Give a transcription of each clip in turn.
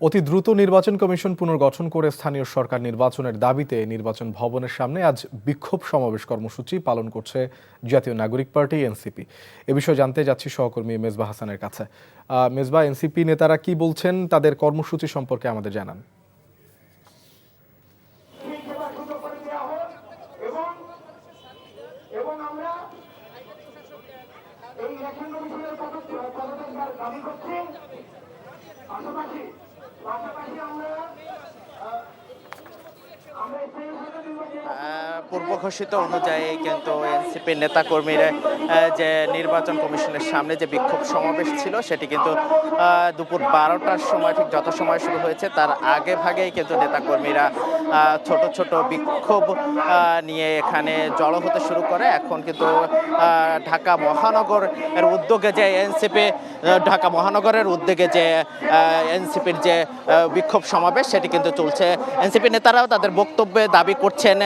অতি দ্রুত নির্বাচন কমিশন পুনর্গঠন করে স্থানীয় সরকার নির্বাচনের দাবিতে নির্বাচন ভবনের সামনে আজ বিক্ষোভ সমাবেশ কর্মসূচি পালন করছে জাতীয় নাগরিক পার্টি এনসিপি। এ বিষয়ে জানতে যাচ্ছি সহকর্মী মেজবা হাসানের কাছে। মেজবা, এনসিপি নেতারা কি বলছেন, তাদের কর্মসূচি সম্পর্কে আমাদের জানান। পূর্ব ঘোষিত অনুযায়ী কিন্তু এনসিপি নেতাকর্মীরা যে নির্বাচন কমিশনের সামনে যে বিক্ষোভ সমাবেশ ছিল সেটি কিন্তু দুপুর 12টার সময়, ঠিক যত সময় শুরু হয়েছে তার আগে ভাগেই কিন্তু নেতাকর্মীরা ছোট ছোট বিক্ষোভ নিয়ে এখানে জড়ো হতে শুরু করে। এখন কিন্তু ঢাকা মহানগরের উদ্যোগে যে এনসিপি ঢাকা মহানগরের উদ্যোগে যে এনসিপির যে বিক্ষোভ সমাবেশ সেটি কিন্তু চলছে। এনসিপি নেতারাও তাদের বক্তব্যে দাবি করছেন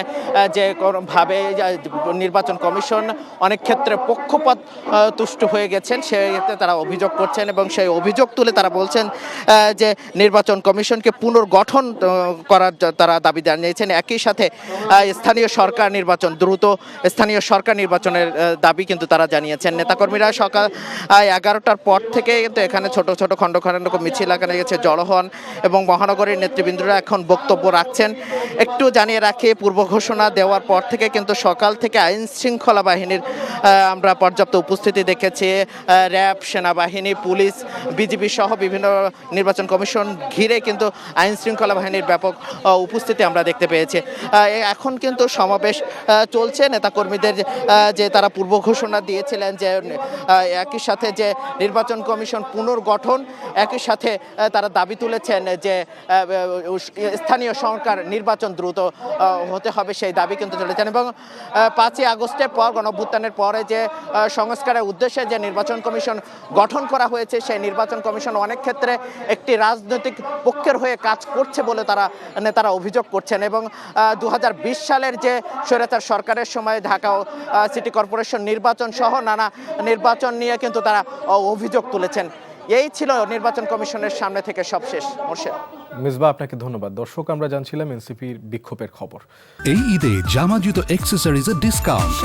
যে কোনোভাবে নির্বাচন কমিশন অনেক ক্ষেত্রে পক্ষপাত তুষ্ট হয়ে গেছেন, সেক্ষেত্রে তারা অভিযোগ করছেন এবং সেই অভিযোগ তুলে তারা বলছেন যে নির্বাচন কমিশনকে পুনর্গঠন করার তারা দাবি জানিয়েছেন। একই সাথে স্থানীয় সরকার নির্বাচন, দ্রুত স্থানীয় সরকার নির্বাচনের দাবি কিন্তু তারা জানিয়েছেন। নেতাকর্মীরা সকাল 11টার পর থেকে কিন্তু এখানে ছোট ছোট খণ্ড খণ্ড মিছিল এখানে গেছে জড়ো হন এবং মহানগরীর নেতৃবৃন্দরা এখন বক্তব্য রাখছেন। একটু জানিয়ে রাখি, পূর্ব ঘোষণা দেওয়ার পর থেকে কিন্তু সকাল থেকে আইন শৃঙ্খলা বাহিনীর আমরা পর্যাপ্ত উপস্থিতি দেখেছি। র্যাব, সেনাবাহিনী, পুলিশ, বিজিবি সহ বিভিন্ন নির্বাচন কমিশন ঘিরে কিন্তু আইন শৃঙ্খলা বাহিনীর ব্যাপক উপস্থিতি আমরা দেখতে পেয়েছি। এখন কিন্তু সমাবেশ চলছে। নেতাকর্মীদের যে তারা পূর্ব ঘোষণা দিয়েছিলেন যে একই সাথে যে নির্বাচন কমিশন পুনর্গঠন, একই সাথে তারা দাবি তুলেছেন যে স্থানীয় সরকার নির্বাচন দ্রুত হতে হবে, সেই দাবি কিন্তু চলেছেন। এবং 5ই আগস্টের পর, গণঅভ্যুত্থানের পরে যে সংস্কারের উদ্দেশ্যে যে নির্বাচন কমিশন গঠন করা হয়েছে, সেই নির্বাচন কমিশন অনেক ক্ষেত্রে একটি রাজনৈতিক পক্ষের হয়ে কাজ করছে বলে নেতারা অভিযোগ করছেন। এবং 2020 সালের যে স্বৈরাচার সরকারের সময় ঢাকা সিটি কর্পোরেশন নির্বাচন সহ নানা নির্বাচন নিয়ে কিন্তু তারা অভিযোগ তুলেছেন। এই ছিল নির্বাচন কমিশনের সামনে থেকে সবশেষ। মোর্শেদ। মেজবা, আপনাকে ধন্যবাদ। দর্শক, আমরা জানছিলাম এনসিপির বিক্ষোভের খবর। এই ঈদে জামা জুতো অ্যাক্সেসরিজের ডিসকাউন্ট।